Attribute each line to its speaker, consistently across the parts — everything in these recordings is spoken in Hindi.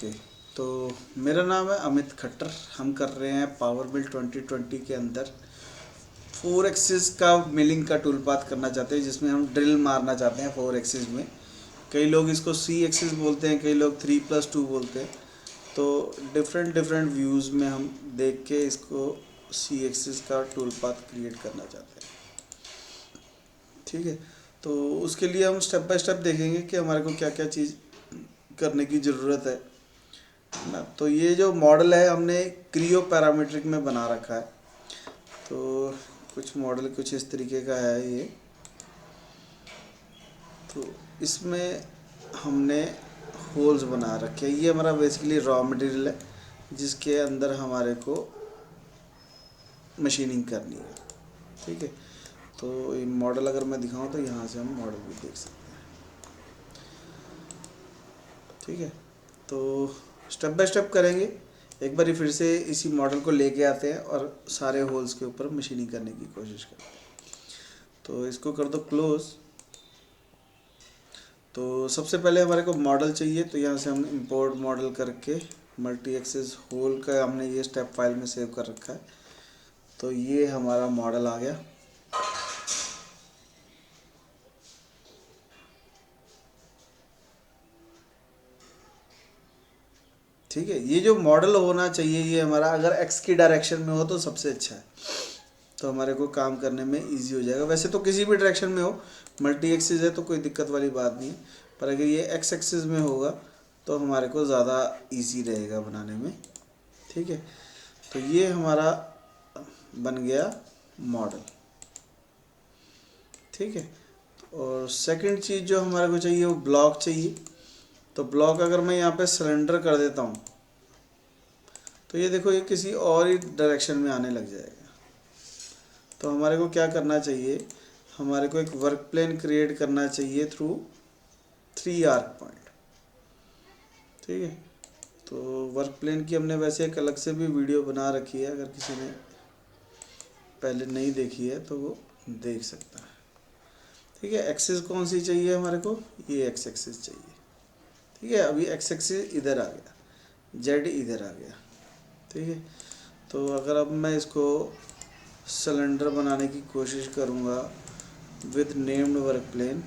Speaker 1: ओके, तो मेरा नाम है अमित खट्टर। हम कर रहे हैं पावर मिल 2020 के अंदर 4 एक्सिस का मिलिंग का टूल पाथ करना चाहते हैं, जिसमें हम ड्रिल मारना चाहते हैं 4 एक्सिस में। कई लोग इसको सी एक्सिस बोलते हैं, कई लोग 3+2 बोलते हैं। तो डिफरेंट डिफरेंट व्यूज़ में हम देख के इसको सी एक्सिस का टूल पाथ क्रिएट करना चाहते हैं। ठीक है, तो उसके लिए हम स्टेप बाय स्टेप देखेंगे कि हमारे को क्या क्या चीज़ करने की ज़रूरत है ना। तो ये जो मॉडल है हमने क्रियो पैरामीट्रिक में बना रखा है। तो कुछ मॉडल कुछ इस तरीके का है ये। तो इसमें हमने होल्स बना रखे हैं। ये हमारा बेसिकली रॉ मटेरियल है, जिसके अंदर हमारे को मशीनिंग करनी है। ठीक है, तो ये मॉडल अगर मैं दिखाऊं तो यहाँ से हम मॉडल भी देख सकते हैं। ठीक है, तो स्टेप बाय स्टेप करेंगे। एक बार फिर से इसी मॉडल को लेके आते हैं और सारे होल्स के ऊपर मशीनिंग करने की कोशिश करते हैं। तो इसको कर दो क्लोज। तो सबसे पहले हमारे को मॉडल चाहिए, तो यहाँ से हम इंपोर्ट मॉडल करके मल्टी एक्सिस होल का हमने ये स्टेप फाइल में सेव कर रखा है। तो ये हमारा मॉडल आ गया। ठीक है, ये जो मॉडल होना चाहिए ये हमारा अगर एक्स की डायरेक्शन में हो तो सबसे अच्छा है, तो हमारे को काम करने में इजी हो जाएगा। वैसे तो किसी भी डायरेक्शन में हो, मल्टी एक्सिस है तो कोई दिक्कत वाली बात नहीं है, पर अगर ये एक्स एक्सिस में होगा तो हमारे को ज़्यादा इजी रहेगा बनाने में। ठीक है, तो ये हमारा बन गया मॉडल। ठीक है, और सेकंड चीज़ जो हमारे को चाहिए वो ब्लॉक चाहिए। तो ब्लॉक अगर मैं यहाँ पे सिलेंडर कर देता हूँ तो ये देखो ये किसी और ही डायरेक्शन में आने लग जाएगा। तो हमारे को क्या करना चाहिए, हमारे को एक वर्क प्लेन क्रिएट करना चाहिए थ्रू 3 आर्क पॉइंट। ठीक है, तो वर्क प्लेन की हमने वैसे एक अलग से भी वीडियो बना रखी है, अगर किसी ने पहले नहीं देखी है तो वो देख सकता है। ठीक है, एक्सिस कौन सी चाहिए हमारे को, ये एक्स एक्सिस चाहिए। ठीक है, अभी एक्स एक्सिस इधर आ गया, जेड इधर आ गया। ठीक है, तो अगर अब मैं इसको सिलेंडर बनाने की कोशिश करूँगा विद नेम्ड वर्क प्लेन,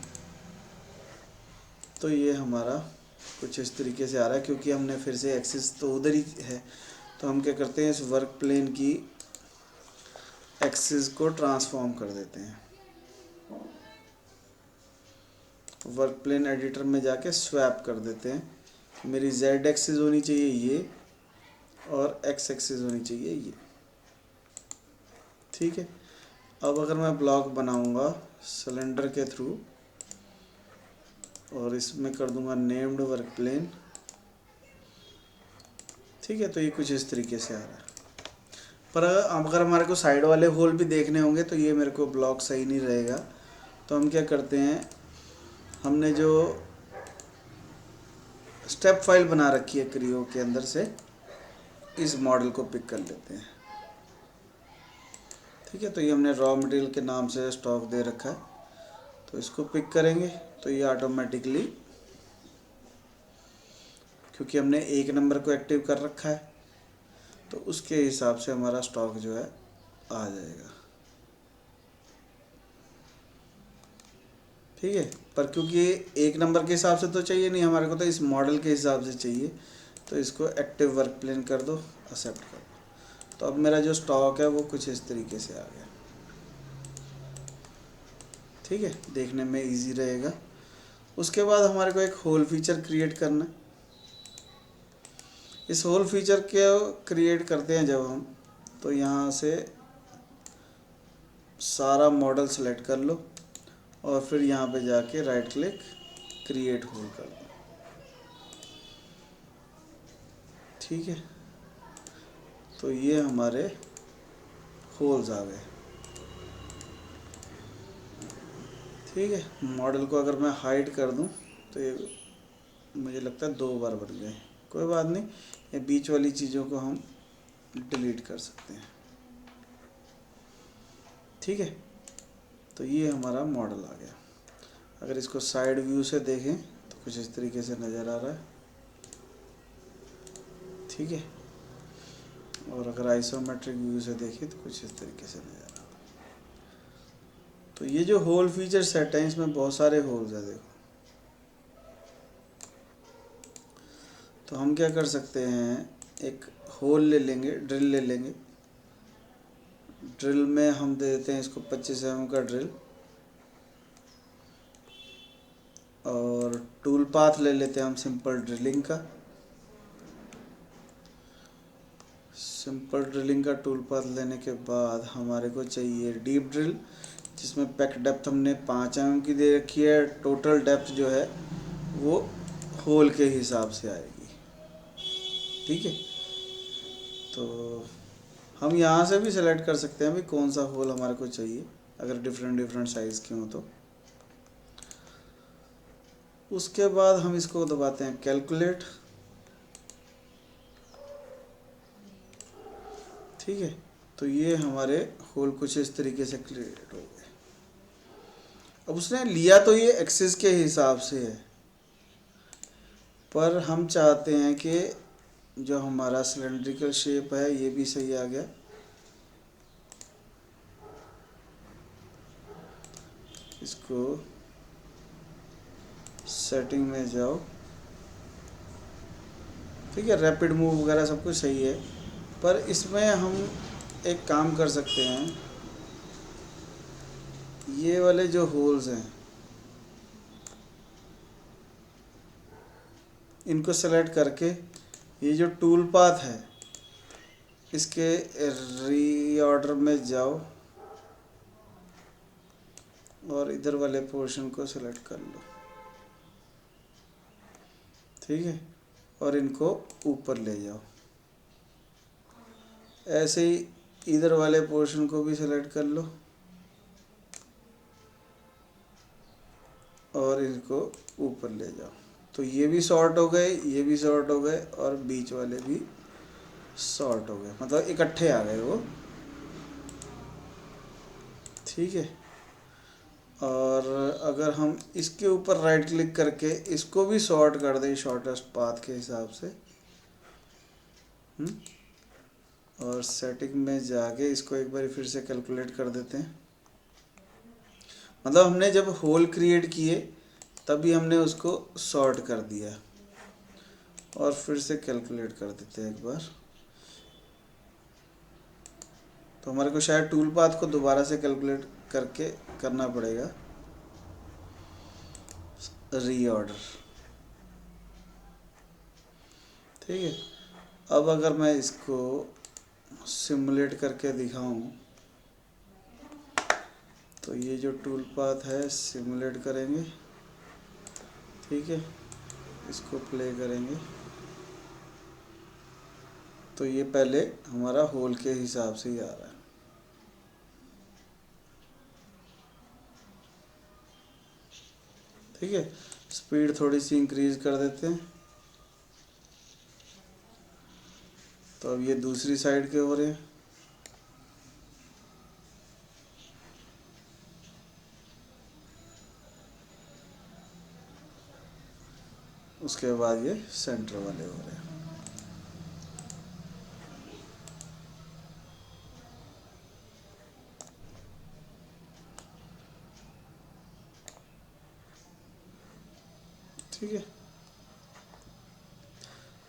Speaker 1: तो ये हमारा कुछ इस तरीके से आ रहा है, क्योंकि हमने फिर से एक्सिस तो उधर ही है। तो हम क्या करते हैं, इस वर्क प्लेन की एक्सिस को ट्रांसफॉर्म कर देते हैं। वर्क प्लेन एडिटर में जाके स्वैप कर देते हैं। मेरी जेड एक्सिस होनी चाहिए ये, और एक्स एक्सिस होनी चाहिए ये। ठीक है, अब अगर मैं ब्लॉक बनाऊंगा सिलेंडर के थ्रू और इसमें कर दूंगा नेम्ड वर्क प्लेन। ठीक है, तो ये कुछ इस तरीके से आ रहा है। पर अगर हमारे को साइड वाले होल भी देखने होंगे तो ये मेरे को ब्लॉक सही नहीं रहेगा। तो हम क्या करते हैं, हमने जो स्टेप फाइल बना रखी है क्रियो के अंदर से इस मॉडल को पिक कर लेते हैं। ठीक है, तो ये हमने रॉ मटेरियल के नाम से स्टॉक दे रखा है, तो इसको पिक करेंगे तो ये ऑटोमेटिकली, क्योंकि हमने 1 नंबर को एक्टिव कर रखा है तो उसके हिसाब से हमारा स्टॉक जो है आ जाएगा। ठीक है, पर क्योंकि 1 नंबर के हिसाब से तो चाहिए नहीं हमारे को, तो इस मॉडल के हिसाब से चाहिए, तो इसको एक्टिव वर्क प्लेन कर दो, एक्सेप्ट कर दो। तो अब मेरा जो स्टॉक है वो कुछ इस तरीके से आ गया। ठीक है, देखने में इजी रहेगा। उसके बाद हमारे को एक होल फीचर क्रिएट करना है। इस होल फीचर के क्रिएट करते हैं जब हम, तो यहाँ से सारा मॉडल सेलेक्ट कर लो और फिर यहाँ पे जाके राइट क्लिक क्रिएट होल कर दो। ठीक है, तो ये हमारे होल्स आ गए। ठीक है, मॉडल को अगर मैं हाइड कर दूं तो ये मुझे लगता है 2 बार बन गए। कोई बात नहीं, ये बीच वाली चीज़ों को हम डिलीट कर सकते हैं। ठीक है, तो ये हमारा मॉडल आ गया। अगर इसको साइड व्यू से देखें तो कुछ इस तरीके से नज़र आ रहा है। ठीक है। और अगर आइसोमेट्रिक व्यू से देखें तो कुछ इस तरीके से नज़र आता है। तो ये जो होल फीचर सेट है इसमें बहुत सारे होल्स हैं देखो। तो हम क्या कर सकते हैं, एक होल ले लेंगे, ड्रिल ले लेंगे। ड्रिल में हम दे देते हैं इसको 25 mm का ड्रिल। और टूल पाथ ले लेते हैं हम सिंपल ड्रिलिंग का। सिंपल ड्रिलिंग का टूल पाथ लेने के बाद हमारे को चाहिए डीप ड्रिल, जिसमें पैक डेप्थ हमने 5 mm की दे रखी है। टोटल डेप्थ जो है वो होल के हिसाब से आएगी, ठीक है। तो हम यहाँ से भी सेलेक्ट कर सकते हैं भी कौन सा होल हमारे को चाहिए, अगर डिफरेंट डिफरेंट साइज़ के हों तो। उसके बाद हम इसको दबाते हैं कैलकुलेट, ठीक है। तो ये हमारे होल कुछ इस तरीके से क्रिएट हो गए। अब उसने लिया तो ये एक्सिस के हिसाब से है, पर हम चाहते हैं कि जो हमारा सिलेंड्रिकल शेप है ये भी सही आ गया। इसको सेटिंग में जाओ, ठीक है। रैपिड मूव वगैरह सब कुछ सही है, पर इसमें हम एक काम कर सकते हैं। ये वाले जो होल्स हैं इनको सेलेक्ट करके ये जो टूल पाथ है इसके रीऑर्डर में जाओ और इधर वाले पोर्शन को सेलेक्ट कर लो, ठीक है। और इनको ऊपर ले जाओ। ऐसे ही इधर वाले पोर्शन को भी सेलेक्ट कर लो और इनको ऊपर ले जाओ। तो ये भी शॉर्ट हो गए, ये भी शॉर्ट हो गए और बीच वाले भी शॉर्ट हो गए, मतलब इकट्ठे आ गए वो, ठीक है। और अगर हम इसके ऊपर राइट क्लिक करके इसको भी शॉर्ट कर दें शॉर्टेस्ट पाथ के हिसाब से, और सेटिंग में जाके इसको एक बार फिर से कैलकुलेट कर देते हैं। मतलब हमने जब होल क्रिएट किए तभी हमने उसको शॉर्ट कर दिया, और फिर से कैलकुलेट कर देते हैं एक बार। तो हमारे को शायद टूल पाथ को दोबारा से कैलकुलेट करके करना पड़ेगा रीऑर्डर, ठीक है। अब अगर मैं इसको सिमुलेट करके दिखाऊं तो ये जो टूल पाथ है सिमुलेट करेंगे, ठीक है। इसको प्ले करेंगे तो ये पहले हमारा होल के हिसाब से ही आ रहा है, ठीक है। स्पीड थोड़ी सी इंक्रीज कर देते हैं। तो अब ये दूसरी साइड के हो रहे हैं, उसके बाद ये सेंटर वाले हो रहे हैं। ठीक है।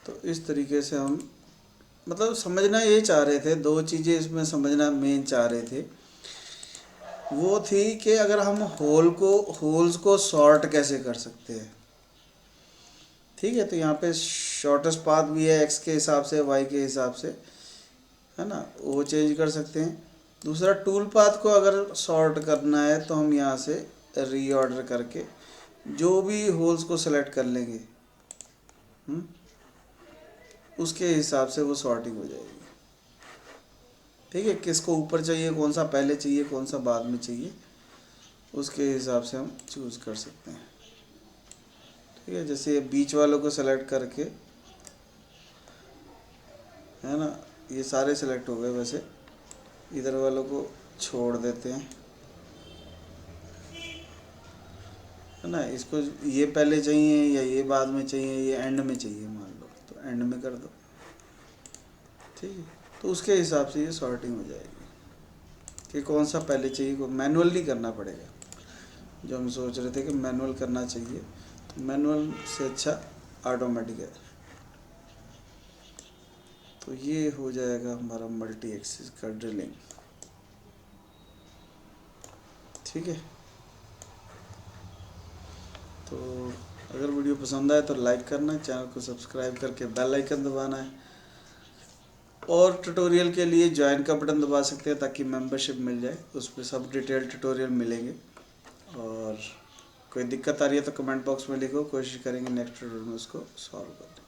Speaker 1: तो इस तरीके से हम मतलब समझना ये चाह रहे थे, दो चीज़ें इसमें समझना मेन चाह रहे थे। वो थी कि अगर हम होल्स को शॉर्ट कैसे कर सकते हैं, ठीक है। तो यहाँ पे शॉर्टेस्ट पाथ भी है, एक्स के हिसाब से, वाई के हिसाब से, है ना, वो चेंज कर सकते हैं। दूसरा टूल पाथ को अगर शॉर्ट करना है तो हम यहाँ से रीऑर्डर करके जो भी होल्स को सेलेक्ट कर लेंगे, उसके हिसाब से वो सॉर्टिंग हो जाएगी, ठीक है। किसको ऊपर चाहिए, कौन सा पहले चाहिए, कौन सा बाद में चाहिए, उसके हिसाब से हम चूज़ कर सकते हैं, ठीक है। जैसे ये बीच वालों को सेलेक्ट करके, है ना, ये सारे सेलेक्ट हो गए। वैसे इधर वालों को छोड़ देते हैं, है ना। इसको ये पहले चाहिए या ये बाद में चाहिए, ये एंड में चाहिए मान लो, तो एंड में कर दो, ठीक है। तो उसके हिसाब से ये सॉर्टिंग हो जाएगी कि कौन सा पहले चाहिए, को मैनुअल नहीं करना पड़ेगा। जो हम सोच रहे थे कि मैनुअल करना चाहिए, तो मैनुअल से अच्छा ऑटोमेटिक है। तो ये हो जाएगा हमारा मल्टी एक्सिस का ड्रिलिंग। ठीक है। तो अगर वीडियो पसंद आए तो लाइक करना, चैनल को सब्सक्राइब करके बेल आइकन दबाना है, और ट्यूटोरियल के लिए ज्वाइन का बटन दबा सकते हैं ताकि मेंबरशिप मिल जाए, उस पर सब डिटेल ट्यूटोरियल मिलेंगे। और कोई दिक्कत आ रही है तो कमेंट बॉक्स में लिखो, कोशिश करेंगे नेक्स्ट ट्यूटोरियल में उसको सॉल्व करने की।